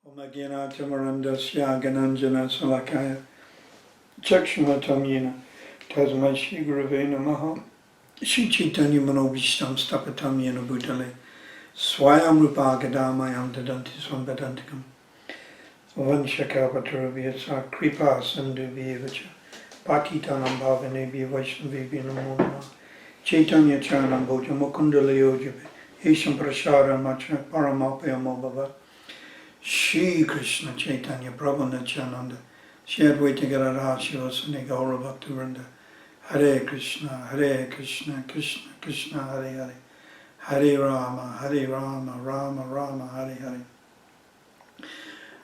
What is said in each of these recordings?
Omagena Tamarandasya Gananjana Salakaya Chakshmatamyena Tasmai Shri Gurave Namaha Shri Chaitanya Manobhishtam Stapatamyena Bhutale Swayam Rupa Gadamayam Dadanti Swambadantikam Vanshakapatarabhyasa Kripa Sandhubhyevacha Pakitanam Bhavanebhya Vaishnavebhya Namo Namah Chaitanya Charanam Bhoja Mukundalayojabe Hesham Prasharam Macha Paramapayamo Bhava Shri Krishna Chaitanya Prabhu Nityananda Shri Advaita Gadadhar Shivasani Gaura Bhaktivinoda Hare Krishna Krishna Krishna Hare Hare Hare Rama Rama Rama Hare Hare.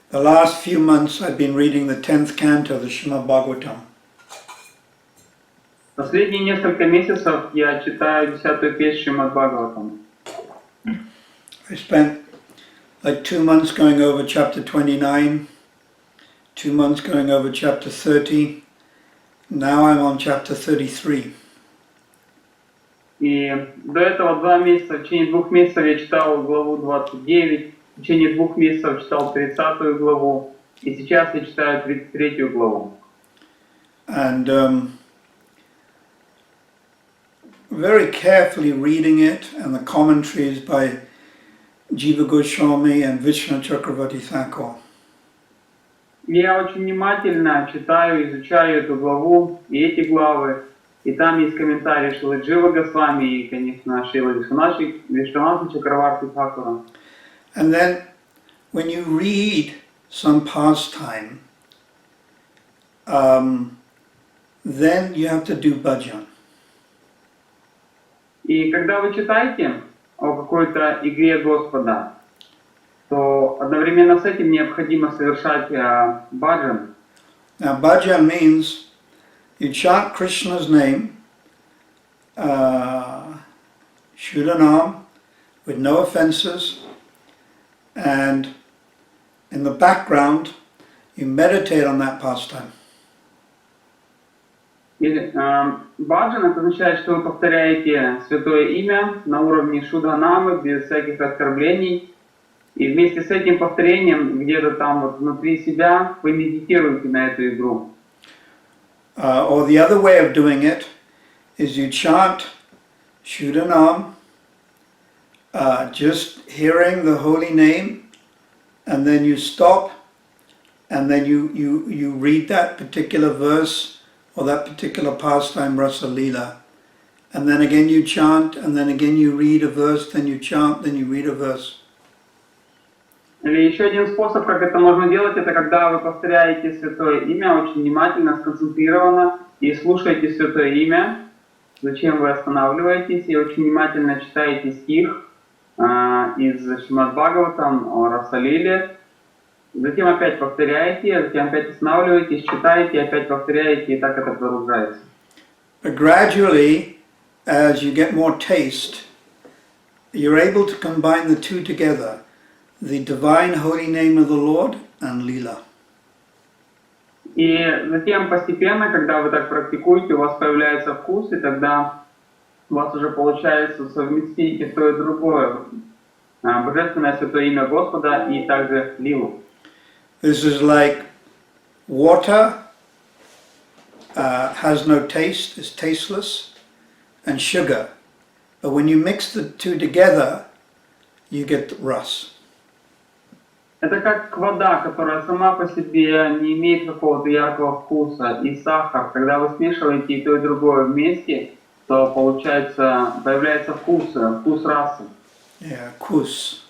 The last few months I've been reading the 10th canto of the Srimad Bhagavatam. Последние несколько месяцев я читаю 10-ю песнь Шримад Бхагаватам. I spent like 2 months going over chapter 29, 2 months going over chapter 30. Now I'm on chapter 33. И до этого 2 месяца, в течение 2 месяцев я читал главу 29, в течение 2 месяцев читал 30-ю главу, и сейчас я читаю 33-ю главу. And very carefully reading it and the commentaries by Rupa Goswami and Vishnu Chakravarti Thakur. Я очень внимательно читаю, изучаю эту главу и эти главы, и там есть комментарии Шрилы Джива Госвами и, конечно, Шрилы Вишванатха Чакраварти Тхакура. And then when you read some pastime, then you have to do bhajan. И когда вы читаете о какой-то игре Господа, то одновременно с этим необходимо совершать баджан. Now bhajan means you chant Krishna's name, Shudanam, with no offenses, and in the background you meditate on that pastime. Баджан это означает, что вы повторяете святое имя на уровне шудханамы, без всяких оскорблений. И вместе с этим повторением, где-то там вот внутри себя, вы медитируете на эту игру. Or the other way of doing it is you chant Shudanam, just hearing the holy name, and then you stop, and then you read that particular verse or that particular pastime, Rasa Leela. And then again you chant, and then again you read a verse, then you chant, then you read a verse. Или еще один способ, как это можно делать, это когда вы повторяете святое имя очень внимательно, сконцентрированно и слушаете святое имя, зачем вы останавливаетесь и очень внимательно читаете стих из Шримад Бхагаватам о Расалиле, затем опять повторяете, затем опять останавливаетесь, читаете, опять повторяете, и так это продолжается. But gradually, as you get more taste, you're able to combine the two together. The divine holy name of the Lord and Leela. И затем постепенно, когда вы так практикуете, у вас появляется вкус, и тогда у вас уже получается совместить и то, и другое. Божественное святое имя Господа и также Лилу. This is like water has no taste, is tasteless, and sugar. But when you mix the two together, you get the ras. Это как вода, которая сама по себе не имеет какого-то яркого вкуса, и сахар. Когда вы смешиваете и то, и другое вместе, то появляется вкус расы. Yeah, kus,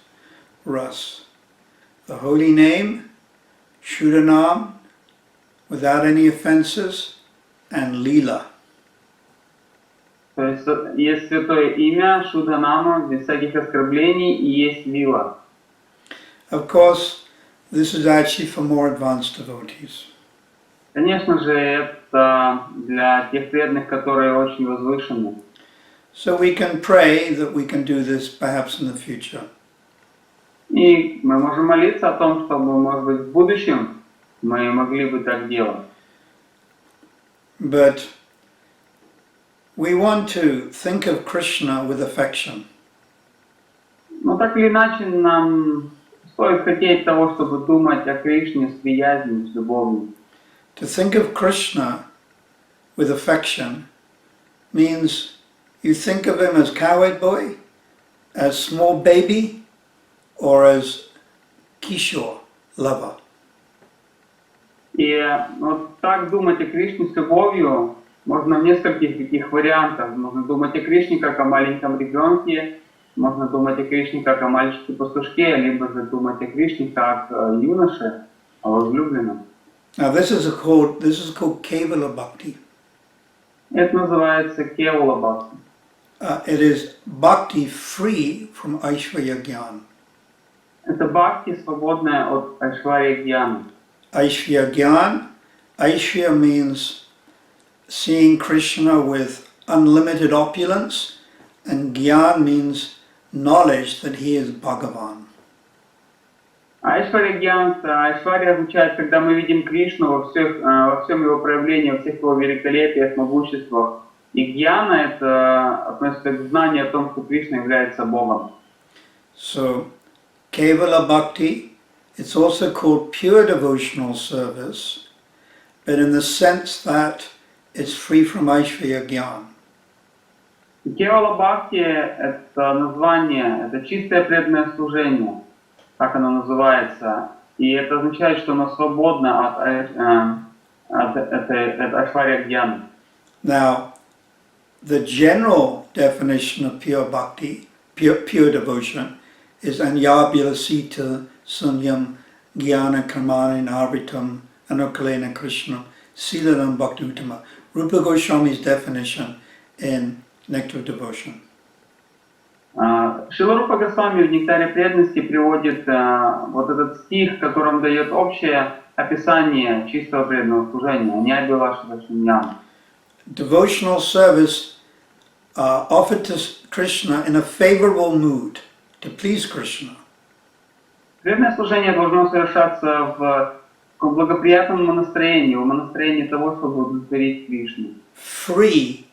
ras. The holy name, Shudanam, without any offenses, and Leela. То есть есть святое имя, Шудханама, без всяких оскорблений, и есть Лила. Of course, this is actually for more advanced devotees. Конечно же, это для тех преданных, которые очень возвышены. So we can pray that we can do this perhaps in the future. И мы можем молиться о том, чтобы, может быть, в будущем мы могли бы так делать. But we want to think of Krishna with affection. Но так или иначе нам стоит хотеть того, чтобы думать о Кришне с приязнью, с любовью. To think of Krishna with affection means you think of him as cowherd boy, as small baby, or as Kishore, lover. И вот так думать о Кришне с любовью можно в нескольких таких вариантах. Можно думать о Кришне как о маленьком ребенке, можно думать о Кришне как о мальчике-пастушке, либо же думать о Кришне как о юноше, о возлюбленном. Now this is called Kevala Bhakti. Это называется Кевала Бхакти. It is Bhakti free from Aishvarya Gyan. Это Бхакти, свободная от Айшварья Гьяны. Aishvarya Gyan, Aishvarya means seeing Krishna with unlimited opulence, and Gyan means knowledge that he is Bhagavan. Айшварья Гьян, Айшварья означает, когда мы видим Кришну во всем его проявлении, во всех его великолепиях, могуществах. И Гьяна это относится к знанию о том, что Кришна является Богом. So, Kevala Bhakti, it's also called pure devotional service, but in the sense that it's free from Aishvarya Gyan. Кевала Бхакти это название, это чистое преданное служение, так оно называется. И это означает, что оно свободно от Айшварья Гьяны. Now, the general definition of pure bhakti, pure devotion, is anyabhilasita sunyam jnana karmani narvitam anukalena krishna silanam bhakti uttama. Rupa Goswami's definition in Nectar of Devotion. Шрила Рупа Госвами в «Нектаре преданности» приводит вот этот стих, в котором дает общее описание чистого преданного служения. Devotional service offered to Krishna in a favorable mood, to please Krishna. Преданное служение должно совершаться в благоприятном настроении, в настроении того, чтобы удовлетворить Кришну. Free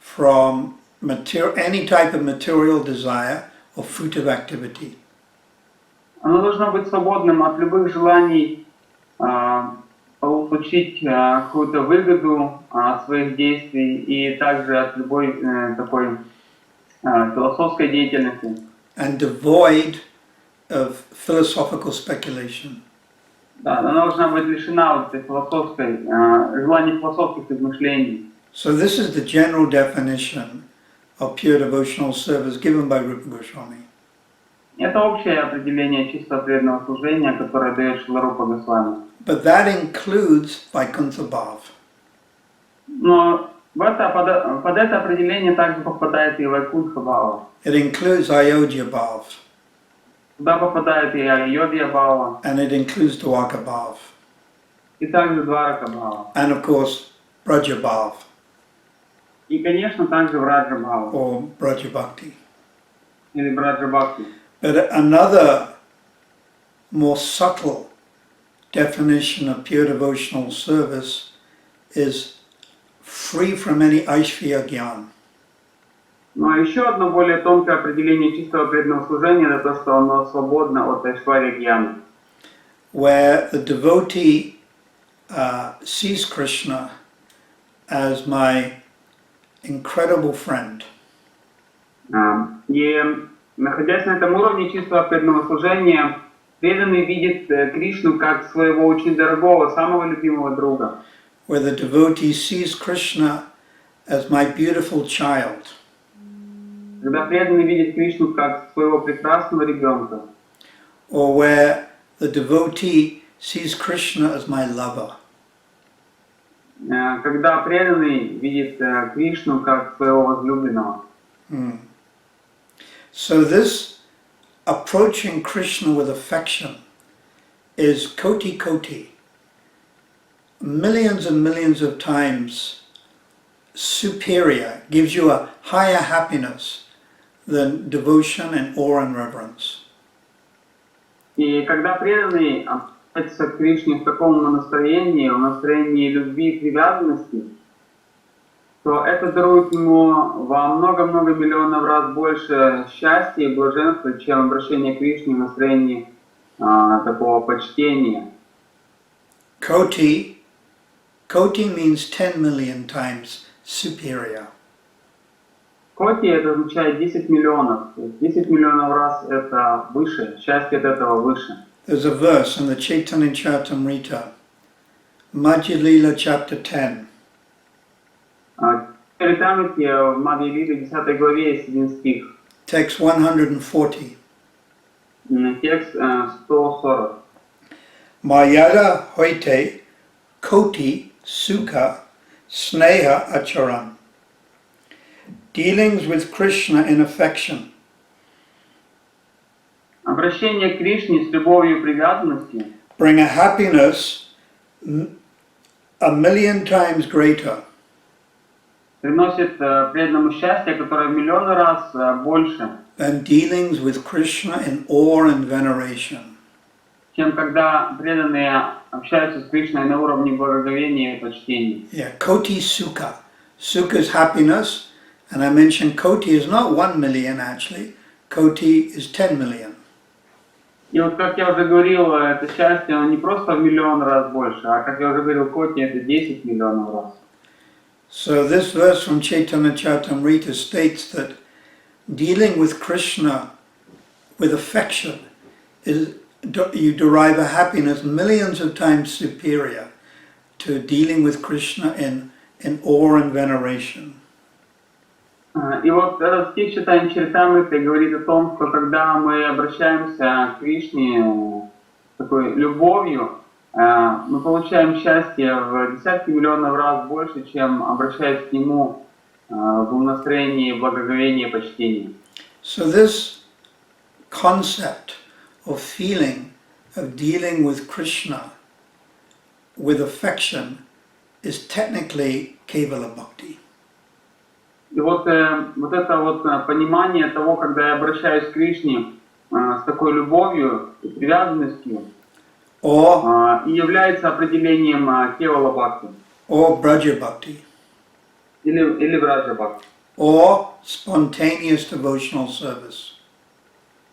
from any type of material desire or fruitive activity. Оно должно быть свободным от любых желаний получить какую-то выгоду от своих действий и также от любой такой философской деятельности. And devoid of philosophical speculation. Да, она должна быть лишена вот этой философской, желаний философских измышлений. So this is the general definition of pure devotional service given by Rupa Goswami. Это общее определение чисто преданного служения, которое дает Шрила Рупа Госвами. But that includes Vaikuntha Bhav. Но под это определение также попадает и Вайкунтха Бхава. It includes Ayodhya Bhav. Туда попадает и Айодхья Бхава. And it includes Dwaka Bhav. И также Дварака Бхава. And of course, Braja Bhav. И, конечно, также Враджа Бхава. Or Braja Bhakti. Или Браджа Бхакти. But another more subtle definition of pure devotional service is free from any Aishvarya Gyan. Но еще одно более тонкое определение чистого преданного служения это то, что оно свободно от Айшварья Гьяны. Where the devotee sees Krishna as my incredible friend. И находясь на этом уровне чистого преданного служения, преданный видит Кришну как своего очень дорогого, самого любимого друга. Where the devotee sees Krishna as my beautiful child. Когда преданный видит Кришну как своего прекрасного ребенка. Or where the devotee sees Krishna as my lover. Когда преданный видит Кришну как своего возлюбленного. So this approaching Krishna with affection is koti, millions and millions of times superior, gives you a higher happiness than devotion and awe and reverence. И когда преданный относится к Кришне в таком настроении, в настроении любви и привязанности, то это дарует ему во много-много миллионов раз больше счастья и блаженства, чем обращение к Кришне в настроении такого почтения. Koti means 10 million times superior. Коти это означает 10 миллионов. То есть 10 миллионов раз это выше, счастье от этого выше. There's a verse in the Chaitanya Charitamrita, Madhya Lila chapter 10. В Чаритамрите в Мадхья-лиле 10 главе есть один стих. Text 140. Текст 140. Mayada hoite koti sukha sneha acharan. Dealings with Krishna in affection. Обращение к Кришне с любовью и привязанностью Bring a happiness 1,000,000 times greater приносит преданному счастье, которое в миллионы раз больше, than dealings with Krishna in awe and veneration. чем когда преданные общаются с Кришной на уровне благоговения и почтения. Yeah, koti sukha. Sukha is happiness, and I mentioned koti is not 1,000,000 actually. Koti is 10 million. И вот как я уже говорил, это счастье, оно не просто в миллион раз больше, а как я уже говорил, коти это 10 миллионов раз. So this verse from Chaitanya Charitamrita states that dealing with Krishna with affection is you derive a happiness millions of times superior to dealing with Krishna in awe and veneration. И вот этот стих Чайтанья Чаритамриты говорит о том, что когда мы обращаемся к Кришне с такой любовью, мы получаем счастье в десятки миллионов раз больше, чем обращаясь к Нему в настроении благоговения и почтения. So this concept of feeling, of dealing with Krishna with affection is technically Kevala Bhakti. И вот это вот понимание того, когда я обращаюсь к Кришне с такой любовью и привязанностью, Or и является определением Кевала Бхакти Braja Bhakti, или Враджа Бхакти, or spontaneous devotional service,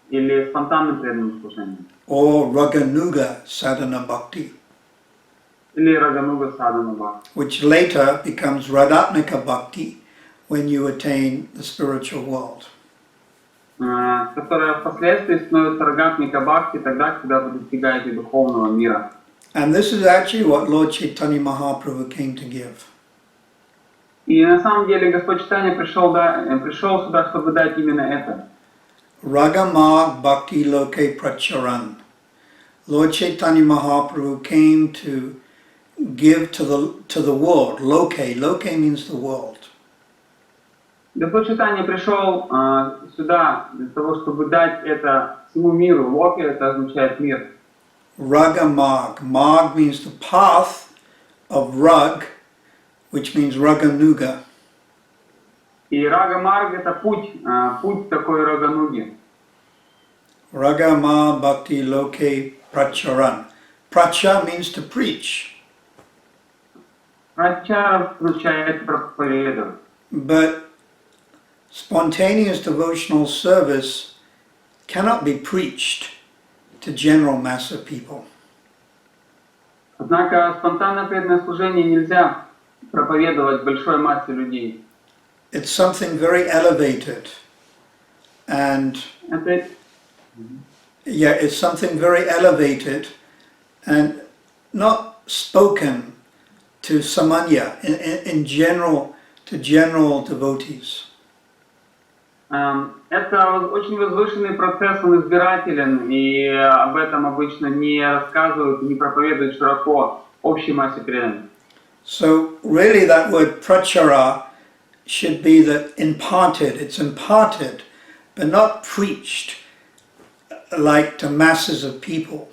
или спонтанным преданным служением, or Raganuga Sadhana Bhakti, или Рагануга Садхана Бхакти, which later becomes Radhatmika Bhakti when you attain the spiritual world. которая впоследствии становится Рагатмика Бхакти тогда, когда вы достигаете духовного мира. And this is actually what Lord Chaitanya Mahaprabhu came to give. И на самом деле Господь Чайтанья пришел сюда, чтобы дать именно это. Ragamag Bhakti Loke Pracharan. Lord Chaitanya Mahaprabhu came to give to the world. Loke means the world. Господь Чайтанья пришел сюда для того, чтобы дать это всему миру. Локи это означает мир. Ragamag. Mag means the path of Rag, which means Raganuga. И Рага Марг это путь такой Рагануги. Ragama Bhakti Loke Pracharan. Pracha means to preach. Прачара означает проповедовать. But spontaneous devotional service cannot be preached to general mass of people. Однако спонтанное преданное служение нельзя проповедовать большой массе людей. It's something very elevated, and it's something very elevated and not spoken to samanya, in general, to general devotees. Это очень возвышенный процесс, он избирателен, и об этом обычно не рассказывают, не проповедуют широко общей массе преданных. So really that word prachara should be that imparted, it's imparted, but not preached like to masses of people.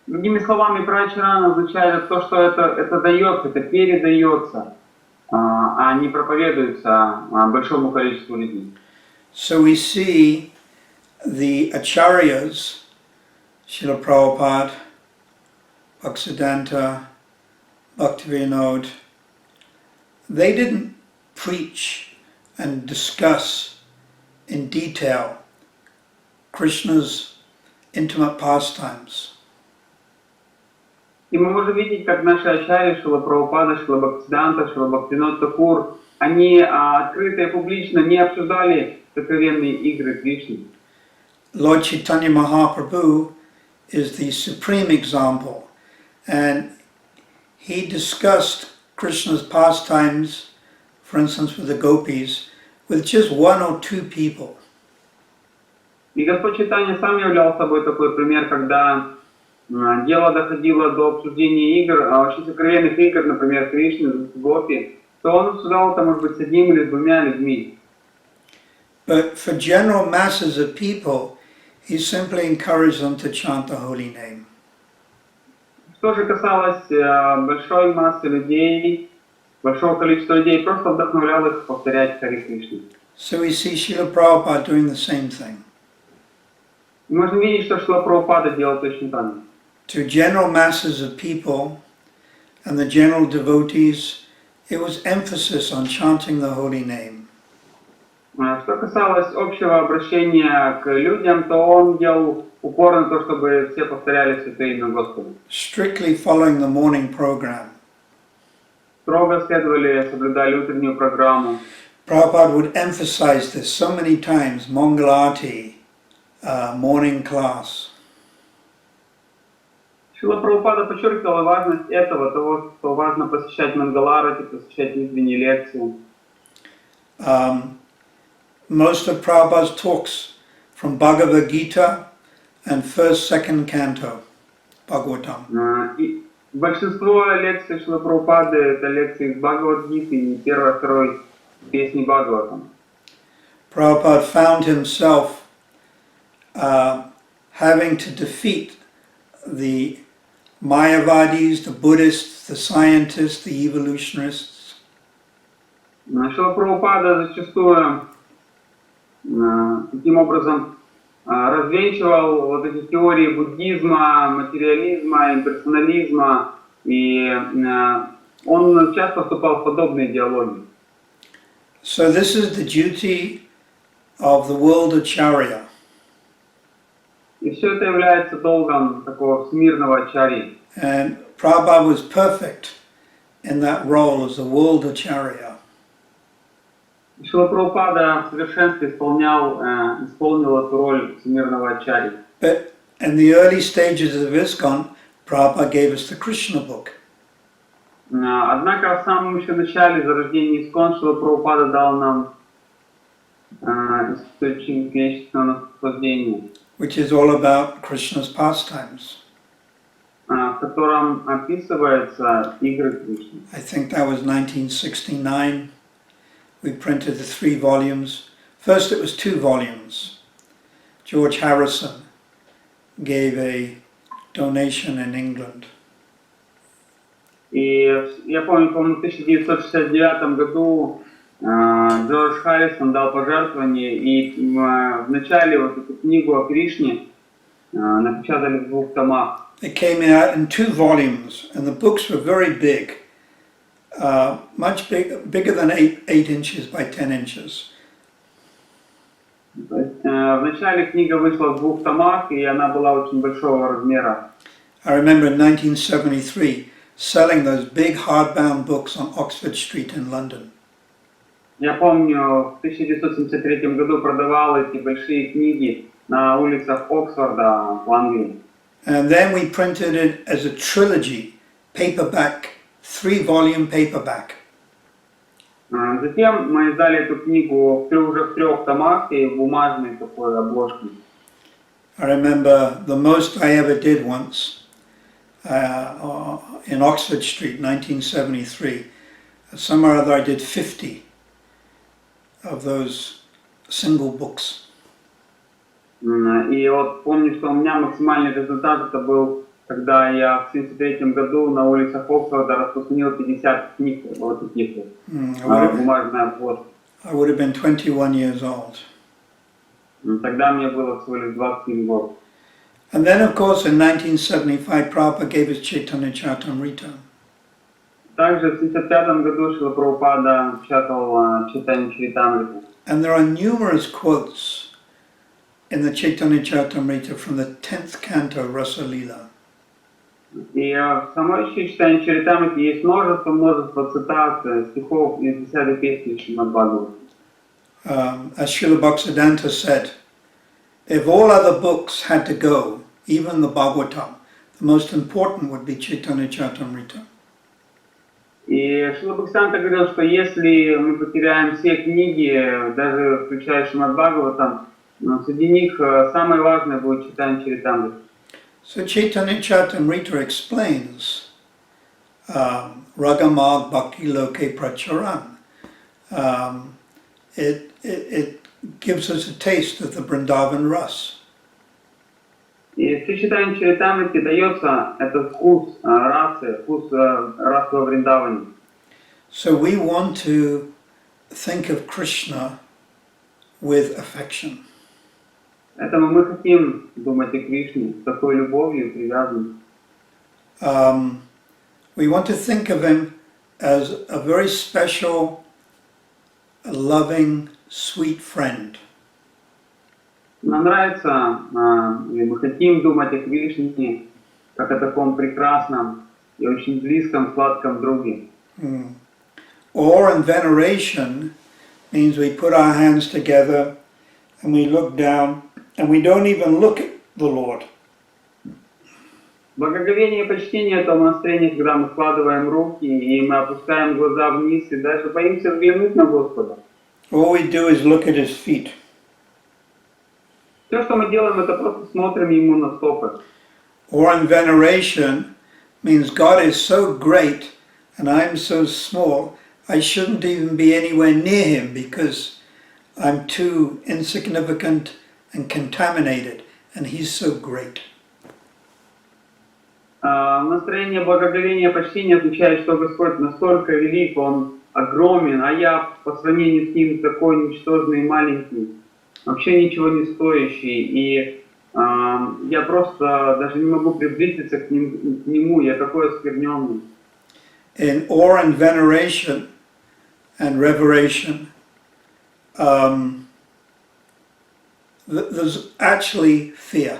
Другими словами, прачарана означает то, что это дается, это передается, а не проповедуется большому количеству людей. So we see the acharyas, Srila Prabhupada, Bhaktisiddhanta, Bhaktivinoda, they didn't preach and discuss in detail Krishna's intimate pastimes. И мы можем видеть, как наши ачарьи, Шрила Прабхупада, Шрила Бхактисиданта, Шрила Бхактивинода Тхакур, они открыто и публично не обсуждали сокровенные игры Кришны. Lord Chaitanya Mahaprabhu is the supreme example, and he discussed Krishna's pastimes, for instance with the gopis, with just one or two people. И Господь Чайтанья сам являл собой такой пример, когда дело доходило до обсуждения игр, очень сокровенных игр, например, Кришны, Гопи, то он обсуждал это, может быть, с одним или с двумя людьми. But for general masses of people, he simply encouraged them to chant the holy name. Что же касалось большой массы людей, большого количества людей, просто вдохновлял их повторять Хари Кришну. So we see Srila Prabhupada doing the same thing. И можно видеть, что Шрила Прабхупада делал точно так же. To general masses of people and the general devotees, it was emphasis on chanting the holy name. Что касалось общего обращения к людям, то он делал упор на то, чтобы все повторяли святое имя Господа. Strictly following the morning program. Строго следовали, соблюдали утреннюю программу. Prabhupada would emphasize this so many times, Mangalati, morning class. Шрила Прабхупада подчеркивала важность этого, того, что важно посещать Мангаларати, посещать утренние лекции. Most of Prabhupada's talks from Bhagavad Gita and first, second canto, Bhagavatam. И большинство лекций Шрила Прабхупады это лекции из Бхагавад-гиты и первой, второй песни Бхагаватам. Prabhupada found himself having to defeat the Mayavadis, the Buddhists, the scientists, the evolutionists. Шрила Прабхупада зачастую таким образом развенчивал вот эти теории буддизма, материализма, имперсонализма, и он часто вступал в подобные идеологии. So this is the duty of the world acharya. И все это является долгом такого всемирного ачарьи. And Prabhupada was perfect in that role as the world acharya. Шрила Прабхупада в совершенстве исполнил эту роль всемирного ачарьи. But in the early stages of ISKCON, Prabhupada gave us the Krishna book. Однако в самом еще начале зарождения ИСККОН Шрила Прабхупада дал нам источник вечного наслаждения, Which is all about Krishna's pastimes. в котором описываются игры Кришны. I think that was 1969. We printed the 3 volumes. First it was 2 volumes. George Harrison gave a donation in England. И я помню, в 1969 году Джордж Харрисон дал пожертвование, и в начале вот эту книгу о Кришне напечатали в 2 томах. It came out in 2 volumes, and the books were very big. Much bigger than 8 inches by 10 inches. Вначале книга вышла в 2 томах, и она была очень большого размера. I remember in 1973 selling those big hardbound books on Oxford Street in London. Я помню, в 1973 году продавал эти большие книги на улицах Оксфорда в Англии. And then we printed it as a trilogy, paperback, 3-volume paperback. Затем мы издали эту книгу уже в 3 томах и в бумажной такой обложке. I remember the most I ever did once in Oxford Street, 1973. Somewhere or other I did 50 of those single books. И вот помню, что у меня максимальный результат это был, когда я в 1973 году на улицах Оксфорда распространил 50 книг вот таких вот бумажной обложки. I would have been 21 years old. Тогда мне было всего лишь 21 год. And then, of course, in 1975, Prabhupada gave us Chaitanya Charitamrita. Также в 1975 году Шрила Прабхупада печатал Чайтанья Чаритамриту. And there are numerous quotes in the Chaitanya Charitamrita from the 10th canto, Rasa Lila. И в самой читании Чаритамрити есть множество цитат, стихов из 10-й песни Шримад Бхагаватам. As Srila Bhaktisiddhanta said, if all other books had to go, even the Bhagavatam, the most important would be Chaitanya Charitamrita. И Шрила Бхактисиданта говорил, что если мы потеряем все книги, даже включая Шримад Бхагаватам, среди них самое важное будет читание Чаритамриты. So Chaitanya Charitamrita explains Ragamag Bhakti Loke Pracharan. It gives us a taste of the Vrindavan Ras. И при читании Чаритамрити дается этот вкус расы, вкус расы во Вриндаване. So we want to think of Krishna with affection. Поэтому мы хотим думать о Кришне с такой любовью и привязанностью. We want to think of him as a very special, loving, sweet friend. Нам нравится, и мы хотим думать о Кришне как о таком прекрасном и очень близком, сладком друге. Awe and veneration means we put our hands together and we look down and we don't even look at the Lord. Благоговение и почтение — это настроение, когда мы складываем руки и мы опускаем глаза вниз и даже боимся взглянуть на Господа. All we do is look at his feet. Все, что мы делаем, это просто смотрим ему на стопы. Awe and veneration means God is so great and I'm so small, I shouldn't even be anywhere near him because I'm too insignificant and contaminated, and he's so great. Настроение благоговения почти не означает, что Господь настолько велик, Он огромен, а я по сравнению с Ним такой ничтожный и маленький, вообще ничего не стоящий, и я просто даже не могу приблизиться к Нему, я такой оскверненный. In awe and veneration and reveration, there's actually fear.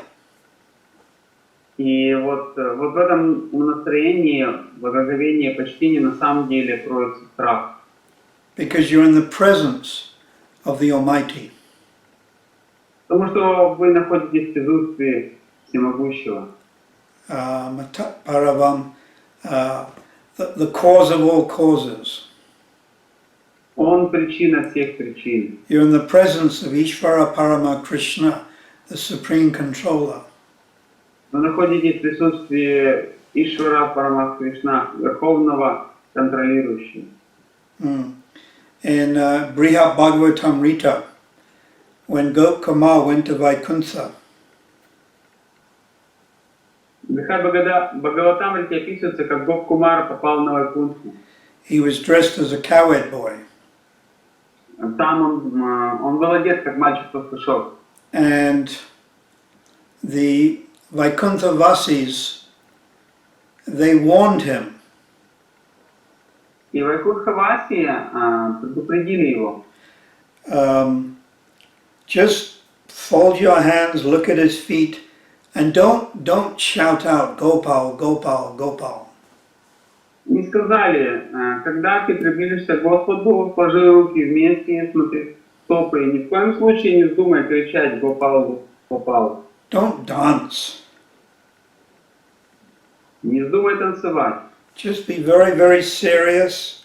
И вот в этом настроении благоговения почти не на самом деле кроется страх. Because you're in the presence of the Almighty. Потому что вы находитесь в присутствии Всемогущего. Paravam, the cause of all causes. Он причина всех причин. You're in the presence of Ishvara Parama Krishna, the supreme controller. Вы находитесь в присутствии Ишвара Парама Кришна, Верховного контролирующего. In Brihad Bhagavatamrita, when Gopkumar went to Vaikuntha, В Бхагаватамрите описывается, как Гоп-Кумар попал на Вайкунтху. he was dressed as a cowherd boy. Там он был одет, как мальчик-пастушок. And the Vaikuntha Vasis, they warned him. И Вайкунтха-Васи предупредили его. Just fold your hands, look at his feet, and don't shout out, Gopal, Gopal, Gopal. Не сказали, когда ты приблизишься к Господу, положи руки вместе, смотри стопы, и ни в коем случае не вздумай кричать «Гопал, Гопал». Don't dance. Не вздумай танцевать. Just be very, very serious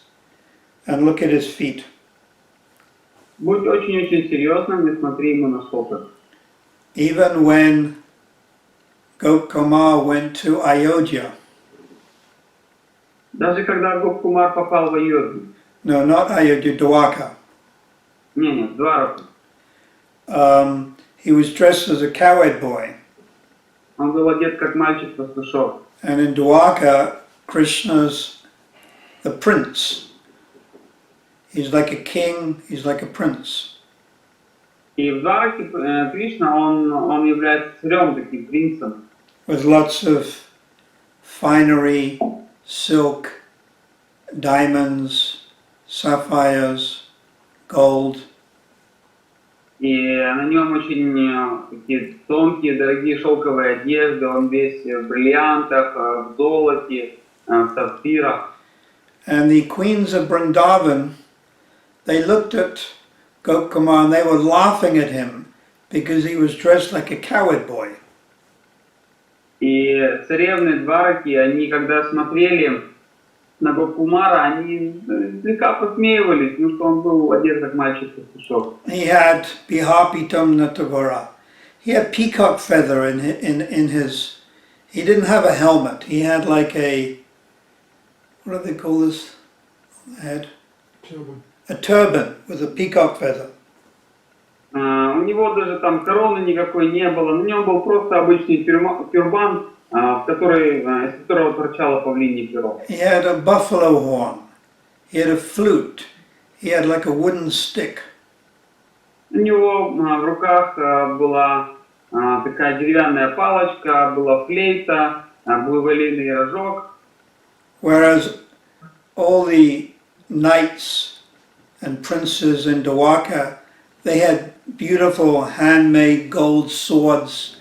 and look at his feet. Будь очень-очень серьезным и смотри ему на стопы. Even when Gopkumar went to Ayodhya, Даже когда Гоп-Кумар попал в Айодхю. no, not Ayodhya, Dwarka, Не, Двараку. he was dressed as a cowherd boy. Он был одет как мальчик-пастушок. And in Dwarka, Krishna's the prince. He's like a king, he's like a prince. И в Двараке Кришна, он является царем, таким принцем. With lots of finery, silk, diamonds, sapphires, gold. И на нем очень такие тонкие, дорогие шелковые одежды, он весь в бриллиантах, в золоте, в сапфирах. And the queens of Vrindavan, they looked at Gopkumar and they were laughing at him because he was dressed like a coward boy. И царевны Двараки, они когда смотрели на Гопкумара, они слегка посмеивались, ну что он был одет как мальчик-пастушок. He had Bihapitam Natavara. He had peacock feather in his, he didn't have a helmet. He had like a, what do they call this on the head? Turban. A turban with a peacock feather. У него даже там короны никакой не было, на нем был просто обычный тюрбан, из которого торчало павлинье перо. He had a buffalo horn. He had a flute. He had like a wooden stick. У него в руках была такая деревянная палочка, была флейта, был валийный рожок. Whereas all the knights and princes in Dwarka, they had beautiful handmade gold swords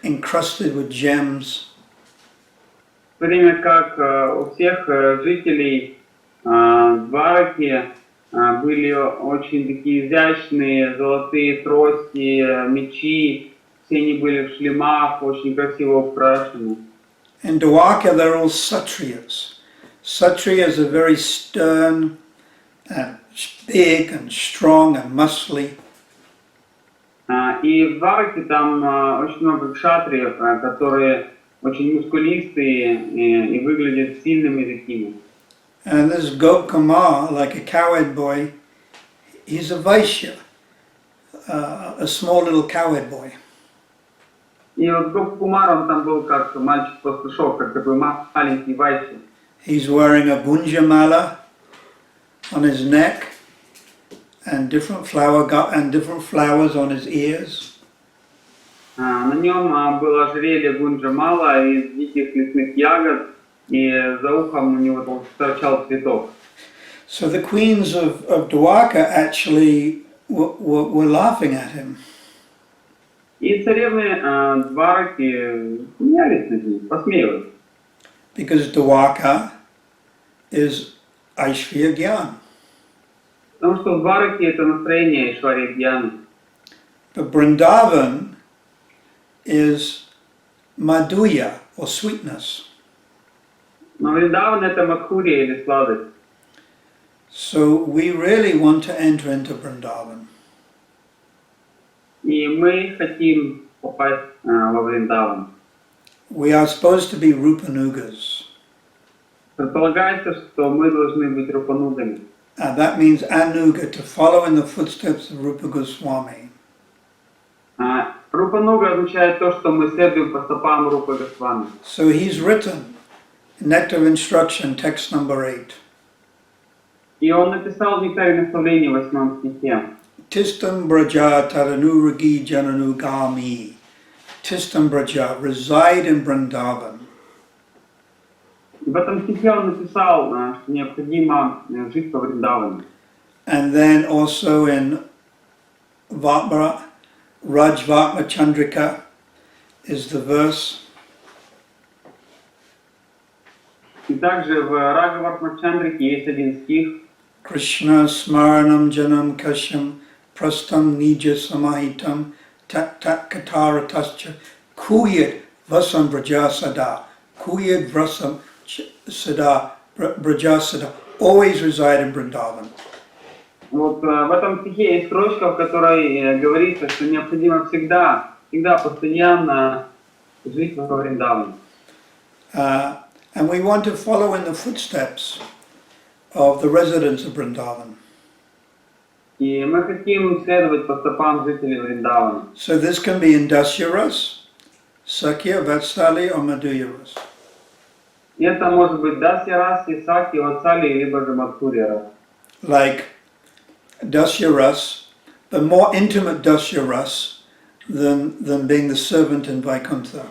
encrusted with gems. В то время как у всех жителей Двараки были очень такие изящные золотые трости, мечи, все они были в шлемах, очень красиво украшены. In Dwarka, they're all Satriyas. Satriyas are very stern and big and strong and muscly. И в Двараке там очень много кшатриев, которые очень мускулистые и выглядят сильными такими. And this Gopkumar, like a coward boy, he's a Vaishya, a small little coward boy. И вот Гопкумар, он там был как мальчик-пастушок, как такой маленький вайси. He's wearing a gunjamala on his neck and different flowers on his ears. На нем было ожерелье гунджамала из диких лесных ягод, и за ухом у него торчал цветок. So the queens of Dwarka actually were laughing at him. И царевны Двараки смеялись над ним, посмеивались. Because Dwarka is Aishvarya Gyan. Потому что в Двараке это настроение Ишварья Гьяны. But Vrindavan is Madhurya or sweetness. Но Вриндаван это Мадхурия или сладость. So we really want to enter into Vrindavan. И мы хотим попасть во Вриндаван. We are supposed to be Rupanugas. Предполагается, что мы должны быть рупанугами. And that means Anuga, to follow in the footsteps of Rupa Goswami. Рупануга означает то, что мы следуем по стопам Рупы Госвами. So he's written, Nectar of Instruction, text number 8. И он написал в нектаре наставления в 8 стихе. Tistam Braja Tadanuragi Jananugami. Tistam Braja, reside in Vrindavan. В этом стихе он написал, что необходимо жить во Вриндаване. And then also in Vatma, Raj Vatma Chandrika is the verse. И также в Рагаватма Чандрике есть один стих. Krishna Smaranam Janam Kashyam Prastam Nija Samahitam Tat Tat Kataratascha Kuyat Vasam Brajasada Kuyat Vasam Sada Brajasada, always reside in Vrindavan. Вот в этом стихе есть строчка, в которой говорится, что необходимо всегда, постоянно жить во Вриндаване. And we want to follow in the footsteps of the residents of Vrindavan. И мы хотим следовать по стопам жителей Вриндавана. So this can be in Dasyaras, Sakya, Vatsalya, or Madhurya. И это может быть Дасья-рас, Саки, Ватсали, либо же Мадхурия-рас. Like Dasyaras, the more intimate Dasyaras than being the servant in Vaikuntha.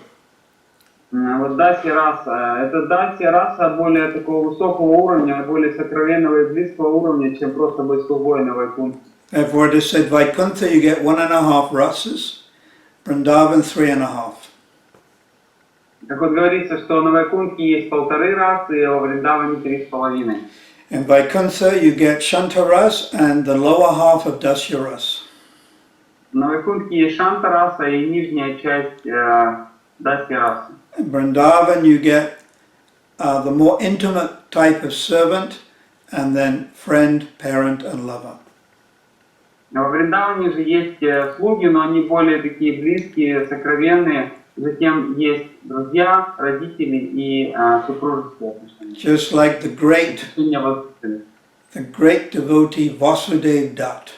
Вот Дасья-раса, это Дасья-раса более такого высокого уровня, более сокровенного и близкого уровня, чем просто быть слугой на Вайкунтхе. Therefore it is said, Vaikuntha you get 1.5 rasas, Vrindavan 3.5. Так вот говорится, что на Вайкунтхе есть 1,5 расы, а во Вриндаване 3,5. In Vaikuntha you get Shantaras and the lower half of Dasyaras. На Вайкунтхе есть Шанта раса и нижняя часть Дасья расы. In Vrindavan you get the more intimate type of servant and then friend, parent and lover. Во Вриндаване же есть слуги, но они более такие близкие, сокровенные. Затем есть друзья, родители и супружеские отношения. Just like the great devotee Vasudev Dutt.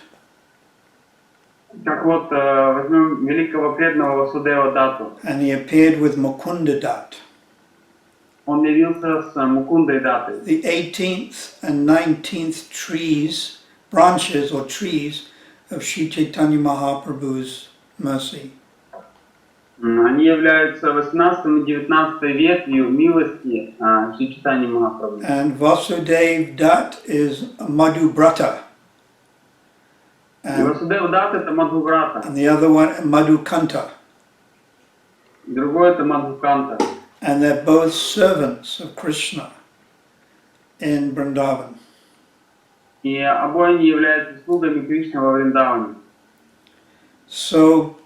Так вот, возьмем великого преданного Васудева Датту. And he appeared with Mukunda Dutt. Он явился с Мукундой Даттой. The 18th and 19th branches or trees of Sri Chaitanya Mahaprabhu's mercy. Они являются 18 и 19 ветвью милости Шри Чайтаньи Махапрабху. And Vasudev Dutt is a Madhubrata. Васудев Датт это Мадхубрата. And the other one Madhukanta. Другой это Мадхуканта. And they're both servants of Krishna in Vrindavan. И обои они являются слугами Кришны во Вриндаване. So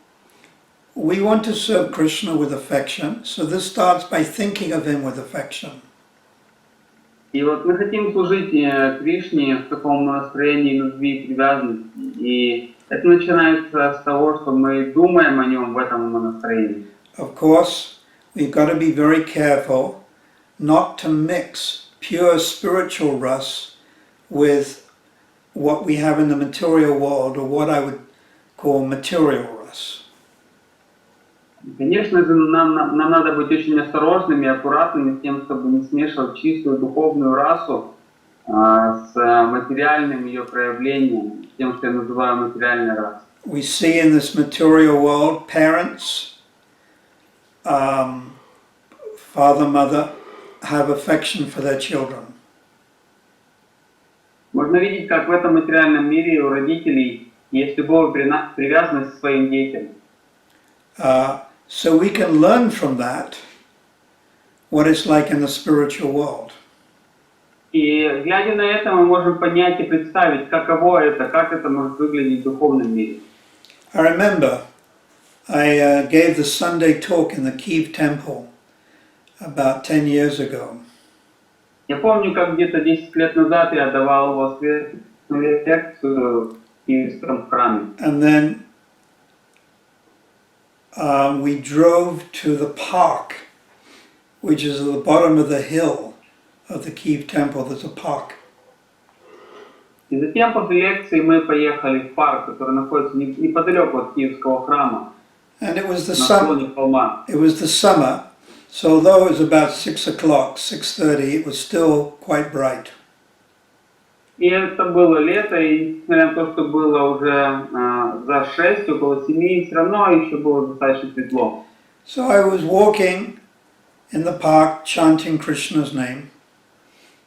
we want to serve Krishna with affection. So this starts by thinking of him with affection. И вот мы хотим служить Кришне в таком настроении любви и привязанности. И это начинается с того, что мы думаем о нем в этом настроении. Of course, we've got to be very careful not to mix pure spiritual rasa with what we have in the material world, or what I would call material rasa. Конечно же, нам надо быть очень осторожными и аккуратными с тем, чтобы не смешивать чистую духовную расу с материальным ее проявлением, с тем, что я называю материальной расой. We see in this material world parents, father, mother, have affection for their children. Можно видеть, как в этом материальном мире у родителей есть любовь и привязанность к своим детям. So we can learn from that what it's like in the spiritual world. И глядя на это, мы можем понять и представить, каково это, как это может выглядеть в духовном мире. I remember I gave the Sunday talk in the Kiev temple about 10 years ago. Я помню, как где-то 10 лет назад я давал воскресную лекцию в Киевском храме. And then we drove to the park, which is at the bottom of the hill of the Kiev temple. There's a park. И затем после лекции мы поехали в парк, который находится неподалеку от Киевского храма. And it was the на склоне холма. It was the summer, so although it was about 6 o'clock, 6:30, it was still quite bright. И это было лето, и несмотря на то, что было уже за 6, около 7, все равно еще было достаточно светло. So I was walking in the park chanting Krishna's name.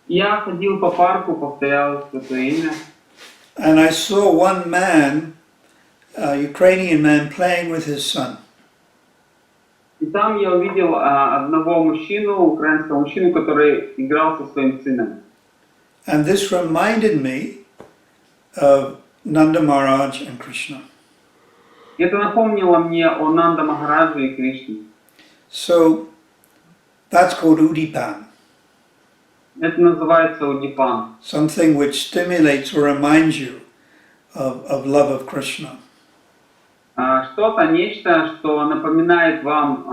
Я ходил по парку, повторял святое имя. And I saw one man, a Ukrainian man, playing with his son. И там я увидел одного мужчину, украинского мужчину, который играл со своим сыном. And this reminded me of Nanda Maharaj and Krishna. Это напомнило мне о Нанда Махараджи и Кришне. So that's called Udipan. Это называется удипан. Something which stimulates or reminds you of love of Krishna. Что-то, нечто, что напоминает вам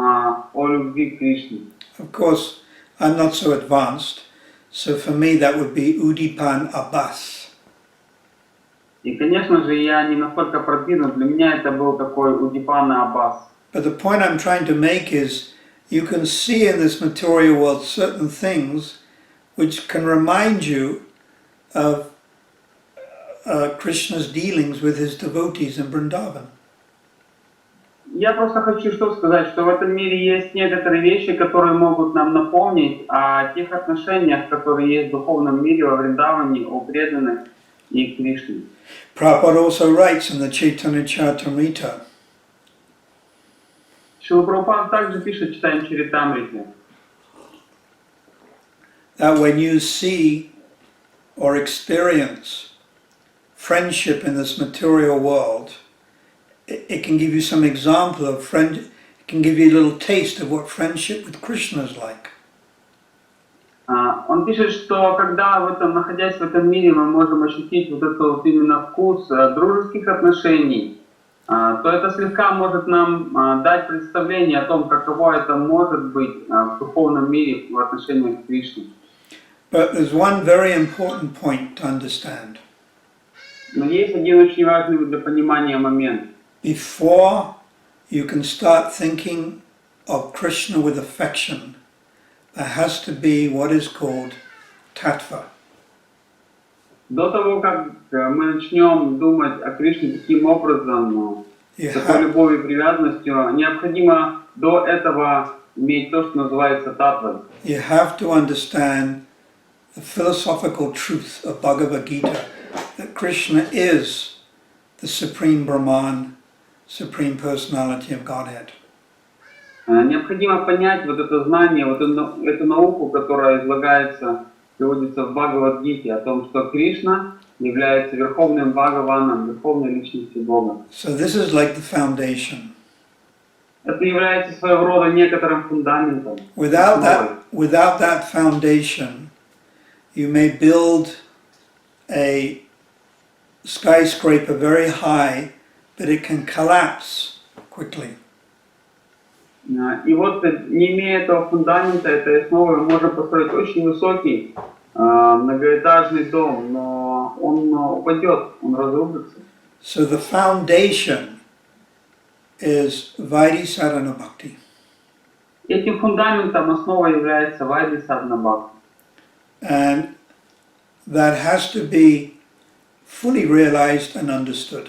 о любви к Кришне. Of course, I'm not so advanced, so for me that would be Udipan Abbas. И, конечно же, я не настолько продвинут. Для меня это был такой удипан Аббас. But the point I'm trying to make is, you can see in this material world certain things which can remind you of Krishna's dealings with his devotees in Vrindavan. Я просто хочу что сказать, что в этом мире есть некоторые вещи, которые могут нам напомнить о тех отношениях, которые есть в духовном мире во Вриндаване, о преданных, и Кришне. Prabhupada also writes in the Chaitanya Charitamrita Шрила Прабхупада также пишет, читаем Чаритамрите, that when you see or experience friendship in this material world, it can give you some example of friend. It can give you a little taste of what friendship with Krishna is like. Он пишет, что когда находясь в этом мире, мы можем ощутить вот этот вот именно вкус дружеских отношений, то это слегка может нам дать представление о том, каково это может быть в духовном мире в отношениях к Кришне. But there's one very important point to understand. Но есть один очень важный для понимания момент. Before you can start thinking of Krishna with affection, there has to be what is called tattva. До того, как мы начнем думать о Кришне таким образом, с такой любовью и привязанностью, необходимо до этого иметь то, что называется татвой. You have to understand the philosophical truth of Bhagavad Gita, that Krishna is the Supreme Brahman, Supreme Personality of Godhead. Необходимо понять вот это знание, вот эту науку, которая излагается, приводится в Бхагавад-гите, о том, что Кришна является верховным Бхагаваном, верховной личностью Бога. So this is like the foundation. Это является своего рода некоторым фундаментом. Without that foundation, you may build a skyscraper very high, but it can collapse quickly. И вот, не имея этого фундамента, этой основы, мы можем построить очень высокий многоэтажный дом, но он упадет, он разрушится. So the foundation is Vaidhi Sadhana Bhakti. Этим фундаментом основой является Вайди Садхана Бхакти. And that has to be fully realized and understood.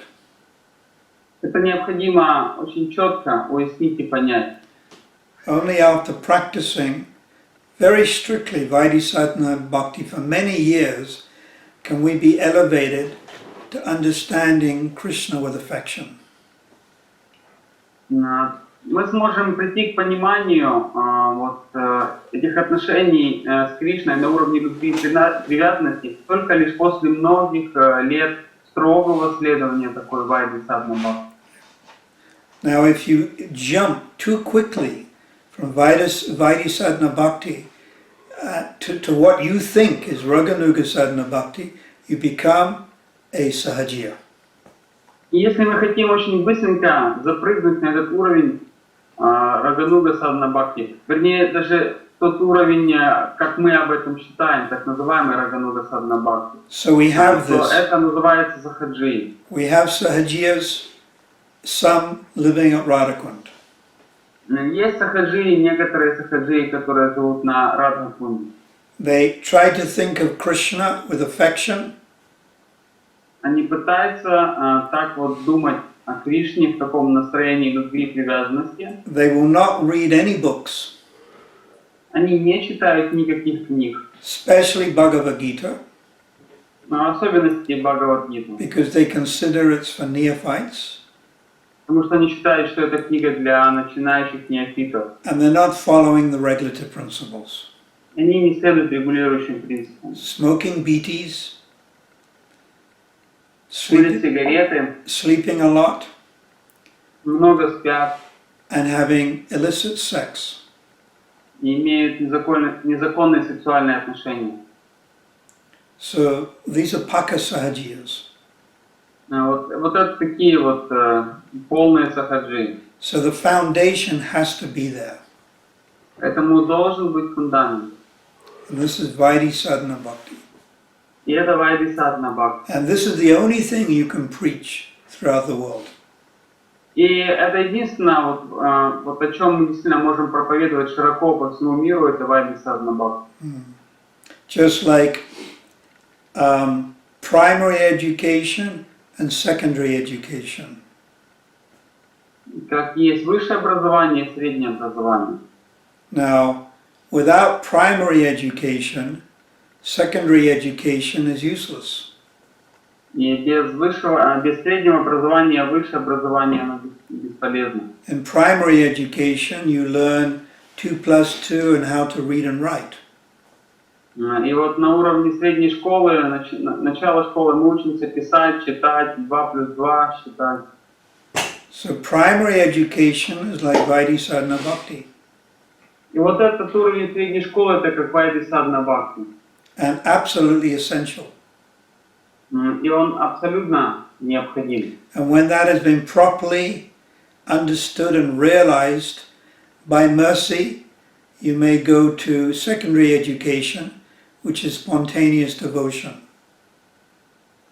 Это необходимо очень четко уяснить и понять. Only after practicing very strictly Vaidhi Sadhana Bhakti for many years can we be elevated to understanding Krishna with affection. Мы сможем прийти к пониманию этих отношений с Кришной на уровне любви и привязанности только лишь после многих лет строгого следования такой Вайди Садхана Бхакти. Now if you jump too quickly from Vaidhi Sadhana Bhakti to what you think is Raganuga Sadhana Bhakti, you become a Sahajiya. И если мы хотим очень быстренько запрыгнуть на этот уровень Рагануга Садхана Бхакти, вернее даже тот уровень, как мы об этом считаем, так называемый Рагануга Садхана Бхакти, So we have то this. это называется Сахаджи. We have Sahajiyas, some living at Radhakund. Есть сахаджи, некоторые сахаджи, которые живут на Радхакунде. They try to think of Krishna with affection. Они пытаются так вот думать о Кришне в таком настроении любви и привязанности. They will not read any books, Они не читают никаких книг, especially Bhagavad Gita, но в особенности Бхагавад-гиту, because they consider it's for neophytes, потому что они считают, что это книга для начинающих неофитов. and they're not following the regulative principles. Они не следуют регулирующим принципам. Smoking BTs, Курят сигареты, sleeping a lot, много спят and having illicit sex. и имеют незаконные сексуальные отношения. So these are Paka Sahajiyas. Вот это такие вот полные сахаджи. So the foundation has to be there. Поэтому должен быть фундамент. And this is Vaidhi Sadhana Bhakti. И это Вайди Садхана Бхакти. And this is the only thing you can preach throughout the world. И это единственное, вот о чем мы действительно можем проповедовать широко по всему миру, это Вайди Садхана Бхакти. Just like primary education and secondary education. Как есть высшее образование и среднее образование. Now, without primary education, secondary education is useless. И без среднего образования высшее образование оно бесполезно. In primary education, you learn 2 plus 2 and how to read and write. И вот на уровне средней школы, начала школы мы учимся писать, читать, 2 плюс 2 считать. So primary education is like Vaidhi Sadhana Bhakti. И вот этот уровень средней школы это как Вайди Садхана Бхакти. And absolutely essential. И он абсолютно необходим. And when that has been properly understood and realized, by mercy, you may go to secondary education, which is spontaneous devotion.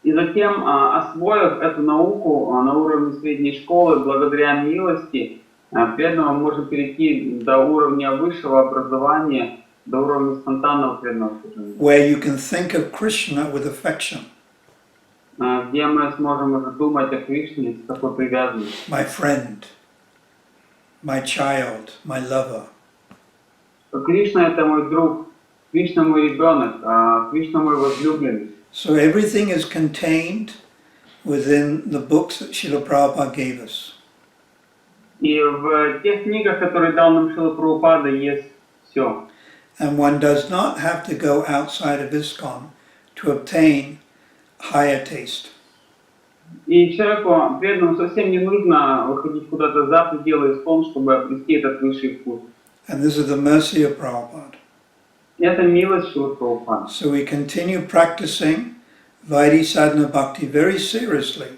И затем, освоив эту науку на уровне средней школы, благодаря милости, преданного можем перейти до уровня высшего образования, до уровня спонтанного преданного служения. Where you can think of Krishna with affection. Где мы сможем уже думать о Кришне с такой привязанностью. My friend, my child, my lover. Кришна это мой друг, Кришна мой ребенок, Кришна мой возлюбленный. So everything is contained within the books that Srila Prabhupada gave us. И в тех книгах, которые дал нам Шрила Прабхупада, есть все. And one does not have to go outside of ISKCON to obtain higher taste. И человеку преданному совсем не нужно выходить куда-то за пределы ИСККОН, чтобы обрести этот высший вкус. And this is the mercy of Prabhupada. Это милость Шрилы Прабхупады. So we continue practicing Vaidhi Sadhana Bhakti very seriously.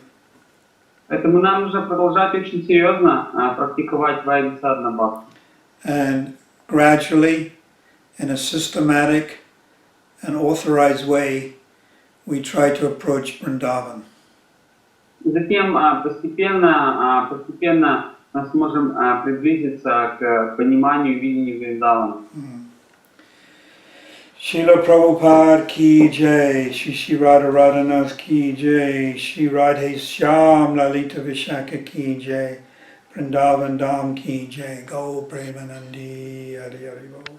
Поэтому нам нужно продолжать очень серьезно практиковать Вайди Садхана Бхакти. And gradually, in a systematic and authorized way, we try to approach Vrindavan. И затем постепенно мы сможем приблизиться к пониманию и видению Вриндавана. Srila Prabhupada ki jai, Shri Radha Radhanath ki jai, Shri Radhe Shyam Lalita Vishaka ki jai, Vrindavan Dham ki jai, Go Premanandi, Hari Hari Bol.